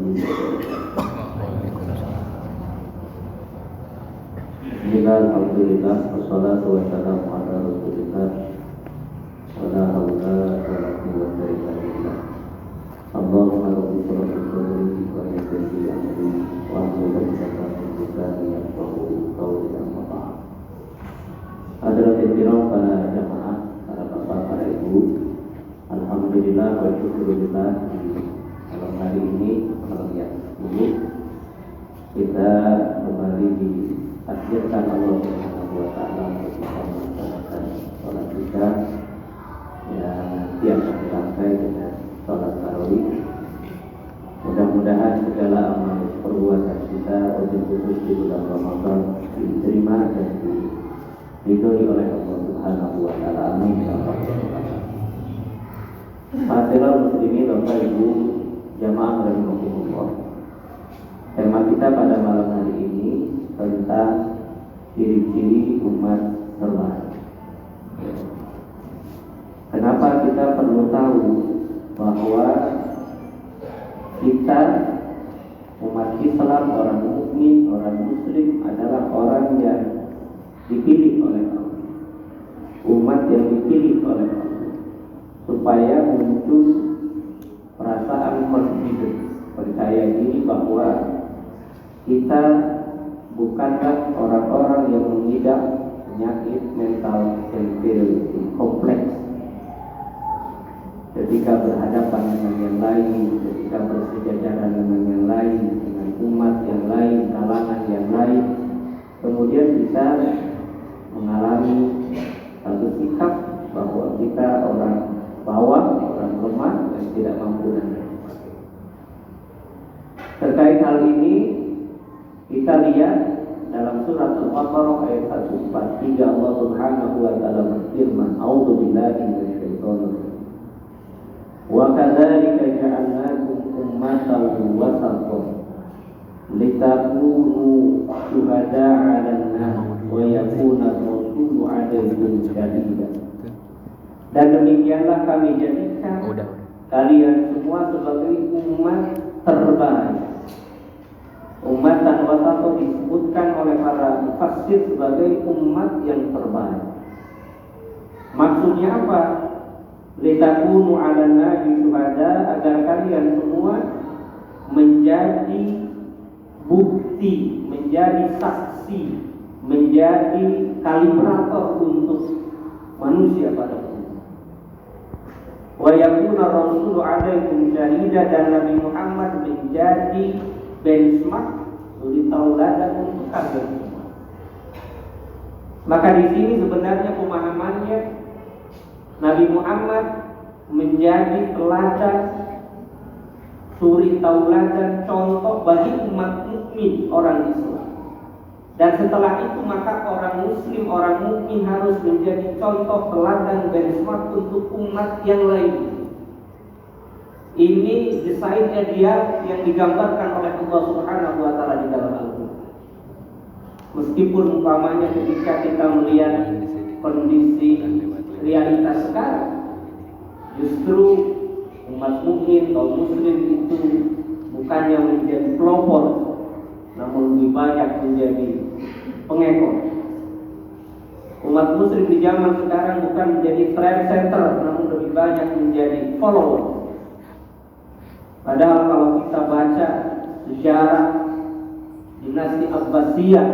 Bismillah, alhamdulillah, wassalatu wassalamu ala rasulillah, wala hawla wala quwwata illa billah. Allahumma rabbi shrah li sadri wa yassir li amri wahlul 'uqdatam min lisani yafqahu qawli. Amma ba'd. Hadirin kiram, para jamaah, para bapak, para ibu, alhamdulillah wa syukurillah, malam hari ini, malam yang ke-10, kita kembali ditakdirkan Allah Subhanahu wa taala untuk bisa melaksanakan sholat kita yang nanti akan dirangkai dengan sholat tarawih. Mudah-mudahan segala amal perbuatan kita untuk khusus di bulan Ramadan diterima dan diridhoi oleh Allah Subhanahu wa taala. Amin. Hadirin muslimin, Bapak Ibu jamaah rahimakumullah. Tema kita pada malam hari ini tentang ciri-ciri umat terbaik. Kenapa kita perlu tahu bahwa kita umat Islam, orang mukmin, orang muslim adalah orang yang dipilih oleh Allah, umat yang dipilih oleh Allah, supaya muncul perasaan confidence, percaya diri bahwa kita bukanlah orang-orang yang mengidap penyakit mental inferiority kompleks ketika berhadapan dengan yang lain, ketika bersejajaran dengan yang lain, dengan umat yang lain, kalangan yang lain, kemudian kita mengalami satu sikap bahwa kita orang bawah, orang lemah dan tidak mampu dan sebagainya. Terkait hal ini kita lihat dalam surat Al-Baqarah ayat 143, Allah Subhanahu wa taala berfirman, "A'udzu billahi minasyaitonir rajim. Wa kadzalika ja'alnakum ummatan wasatan litakunu syuhada'a 'alan nas wa yakuna ar-rasulu 'alaikum shahida." Dan demikianlah kami jadikan kalian semua sebagai umat terbaik. Umat dan wasat disebutkan oleh para mufassir sebagai umat yang terbaik. Maksudnya apa? Litakunu 'alan nasi syuhada, agar kalian semua menjadi bukti, menjadi saksi, menjadi kalibrator untuk manusia pada umumnya. Wa yakuna rasulu 'alaikum syahida, dan Nabi Muhammad menjadi benchmark, suri tauladan untuk kalian semua. Maka di sini sebenarnya pemahamannya Nabi Muhammad menjadi teladan, suri tauladan, contoh bagi umat mukmin, orang Islam. Dan setelah itu maka orang muslim, orang mukmin harus menjadi contoh teladan, benchmark untuk umat yang lain. Ini desain ideal yang digambarkan oleh Allah Subhanahu wa taala di dalam Al-Qur'an. Meskipun umpamanya ketika kita melihat kondisi realitas sekarang, justru umat mukmin atau muslim itu bukannya menjadi pelopor, namun lebih banyak menjadi pengekor. Umat muslim di zaman sekarang bukan menjadi trendsetter, namun lebih banyak menjadi follower. Padahal kalau kita baca sejarah dinasti Abbasiyah,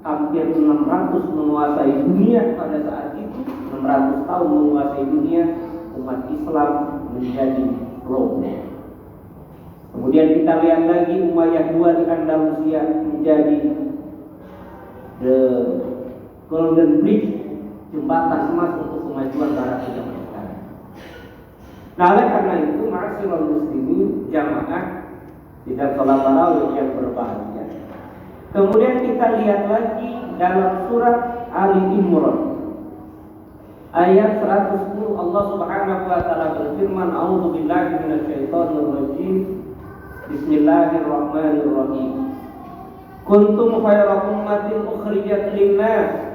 hampir 600 menguasai dunia pada saat itu, 600 tahun menguasai dunia, umat Islam menjadi pelopor. Kemudian kita lihat lagi Umayyah II di Andalusia menjadi the golden bridge, jembatan emas untuk kemajuan barat di zaman sekarang. Nah, oleh karena itu, ma'asyiral muslimin jamaah tidak sholat tarawih yang berbahagia. Kemudian kita lihat lagi dalam surat Ali Imran ayat 110, Allah Subhanahu wa taala berfirman, "A'udzu billahi minasyaitonir rajim. Bismillahirrahmanirrahim. Kuntum khaira ummatin ukhrijat lin-nas."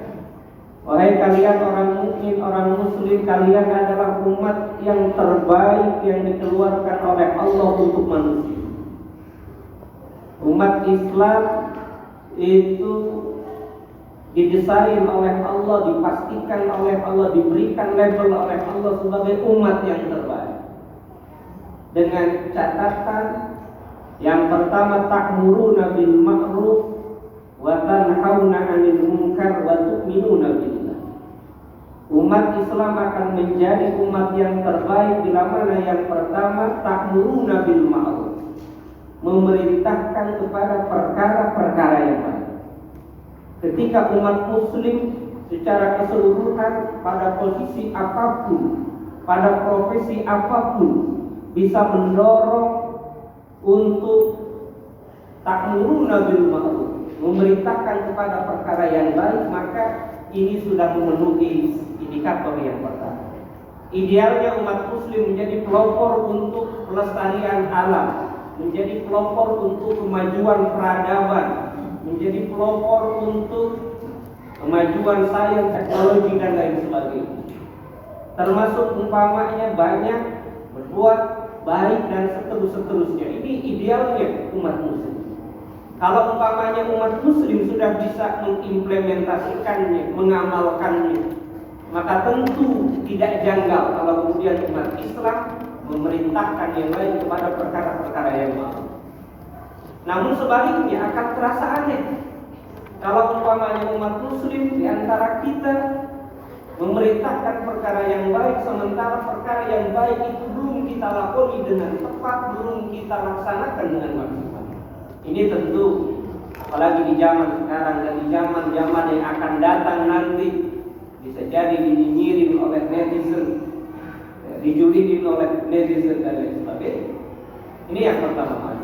Wahai kalian orang mukmin, orang muslim, kalian adalah umat yang terbaik yang dikeluarkan oleh Allah untuk manusia. Umat Islam itu didesain oleh Allah, dipastikan oleh Allah, diberikan label oleh Allah sebagai umat yang terbaik. Dengan catatan yang pertama, ta'muruna bil ma'ruf wa tanhauna 'anil munkar wa tu'minuna billah. Umat Islam akan menjadi umat yang terbaik bila mana yang pertama, ta'muruna bil ma'ruf, memerintahkan kepada perkara-perkara yang baik. Ketika umat muslim secara keseluruhan pada posisi apapun, pada profesi apapun bisa mendorong untuk ta'muruna bil ma'ruf, memerintahkan kepada perkara yang baik, maka ini sudah memenuhi indikator yang pertama. Idealnya umat muslim menjadi pelopor untuk pelestarian alam, menjadi pelopor untuk kemajuan peradaban, menjadi pelopor untuk kemajuan sains, teknologi dan lain sebagainya. Termasuk umpamanya banyak berbuat baik dan seterusnya. Ini idealnya umat muslim. Kalau umpamanya umat muslim sudah bisa mengimplementasikannya, mengamalkannya, maka tentu tidak janggal kalau kemudian umat Islam memerintahkan yang lain kepada perkara-perkara yang baik. Namun sebaliknya akan terasa aneh kalau umpamanya umat muslim di antara kita memerintahkan perkara yang baik, sementara perkara yang baik itu belum kita lakoni dengan tepat, belum kita laksanakan dengan maksimal. Ini tentu apalagi di zaman sekarang dan di zaman-zaman yang akan datang nanti bisa jadi dinyinyirin oleh netizen, dijuridin oleh netizen dan lain sebagainya. Ini yang pertama.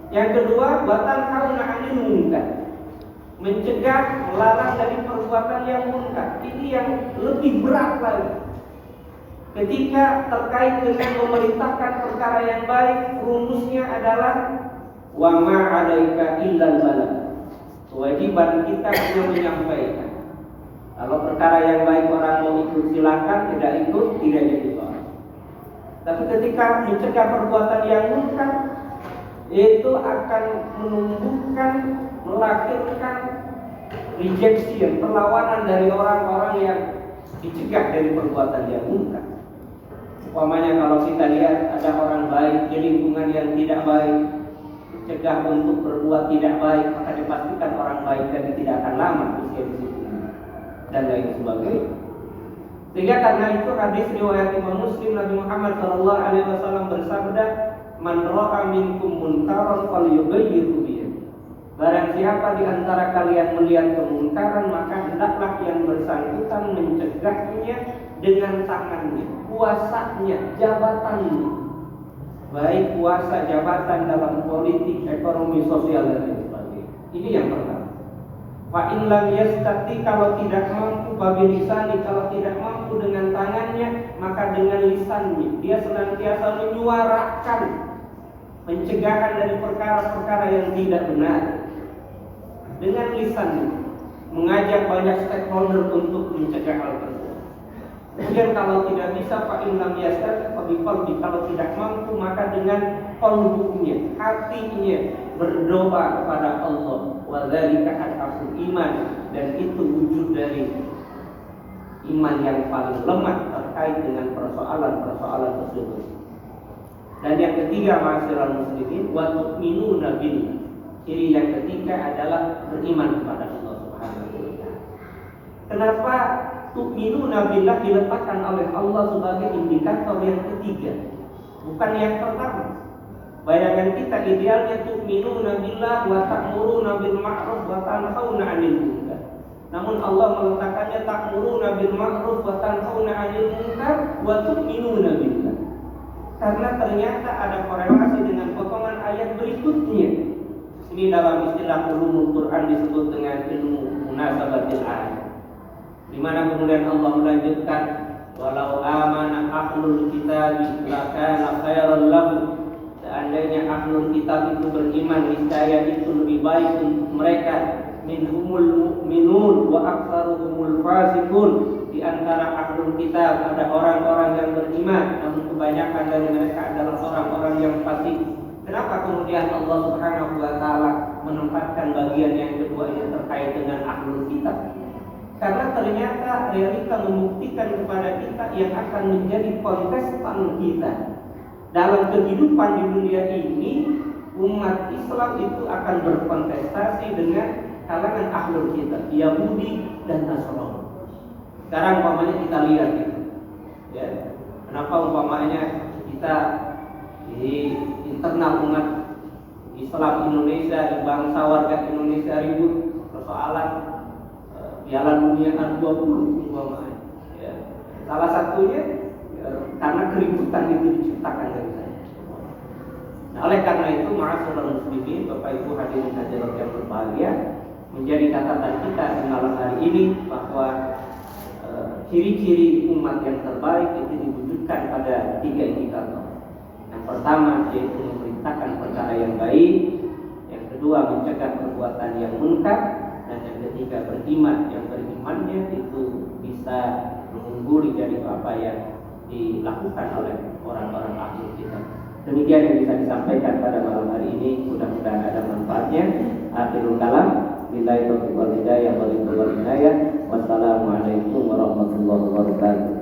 Yang kedua, watanhauna 'anil munkar, mencegah, melarang dari perbuatan yang munkar. Ini yang lebih berat lagi. Ketika terkait dengan memerintahkan perkara yang baik, rumusnya adalah wa ma 'alaika illal balagh. Kewajiban kita hanya menyampaikan. Kalau perkara yang baik orang mau ikut silakan, tidak ikut tidak jadi dosa. Tapi ketika mencegah perbuatan yang munkar, itu akan menumbuhkan, melahirkan rejection, perlawanan dari orang-orang yang dicegah dari perbuatan yang munkar. Umpamanya kalau kita lihat ada orang baik di lingkungan yang tidak baik, dicegah untuk berbuat tidak baik, maka dipastikan orang baik dan tidak akan lama usia di situ dan lain sebagainya. Sehingga karena itu hadis riwayat Imam Muslim, Nabi Muhammad SAW bersabda, "Man ra'a minkum munkaran falyughayyirhu biyadihi." Barang siapa di antara kalian melihat kemungkaran, maka hendaklah yang bersangkutan mencegahnya dengan tangannya, kuasanya, jabatannya. Baik kuasa jabatan dalam politik, ekonomi, sosial dan lain sebagainya. Ini yang pertama. Fa in lam yastati, kalau tidak mampu, babi lisani, kalau tidak mampu dengan tangannya, maka dengan lisannya. Dia senantiasa menyuarakan pencegahan dari perkara-perkara yang tidak benar dengan lisannya, mengajak banyak stakeholder untuk mencegah hal tersebut. Kemudian kalau tidak bisa, fa in lam yastati fa biqalbi, kalau tidak mampu maka dengan qalbunya, hatinya, berdoa kepada Allah. Wa dzalika haqqul iman, dan itu wujud dari iman yang paling lemah terkait dengan persoalan-persoalan tersebut. Dan yang ketiga, ma'asyiral muslimin, wa tu'minuna billah. Ciri yang ketiga adalah beriman kepada Allah Subhanahu wa taala. Kenapa tu'minuna billah diletakkan oleh Allah sebagai indikator yang ketiga, bukan yang pertama? Bayangan kita idealnya tu'minuna billah wa ta'muruna bil ma'ruf wa tanhauna 'anil munkar. Namun Allah meletakkannya ta'muruna bil ma'ruf wa tanhauna 'anil munkar wa tu'minuna billah. Karena ternyata ada korelasi dengan potongan ayat berikutnya. Ini dalam istilah ulumul Quran disebut dengan ilmu munasabatil ayat. Di mana kemudian Allah melanjutkan, walau amana ahlul kitab lakana khairan lahum. Seandainya ahlul kitab itu beriman, niscaya itu lebih baik untuk mereka. Minhumul mu'minun wa aktsaruhumul fasiqun. Di antara ahlul kitab ada orang-orang yang beriman, namun kebanyakan dari mereka adalah orang-orang yang fasik. Kenapa kemudian Allah Subhanahu wa taala menempatkan bagian yang kedua ini terkait dengan ahlul kitab? Karena ternyata realita membuktikan kepada kita yang akan menjadi kontestan kita dalam kehidupan di dunia ini. Umat Islam itu akan berkontestasi dengan kalangan ahlul kitab, Yahudi dan Nasrani. Sekarang umpamanya kita lihat itu, ya, kenapa umpamanya kita di internal umat Islam Indonesia, di bangsa warga Indonesia ribut persoalan Piala Dunia U20 umpamanya. Ya. Salah satunya karena keributan itu diciptakan dari saya. Nah, oleh karena itu, ma'asyiral muslimin, Bapak Ibu hadirin hadirat yang berbahagia, menjadi catatan kita di malam hari ini bahwa ciri-ciri umat yang terbaik itu diwujudkan pada 3 indikator. Yang pertama yaitu memerintahkan perkara yang baik, yang kedua mencegah perbuatan yang munkar, dan yang ketiga beriman. Yang berimannya itu bisa mengungguli dari apa yang dilakukan oleh orang-orang ahlul kitab. Demikian yang bisa disampaikan pada malam hari ini. Mudah-mudahan ada manfaatnya. Akhirul kalam, billahi taufiq wal hidayah, wal hidayah. Wassalamualaikum warahmatullahi wabarakatuh.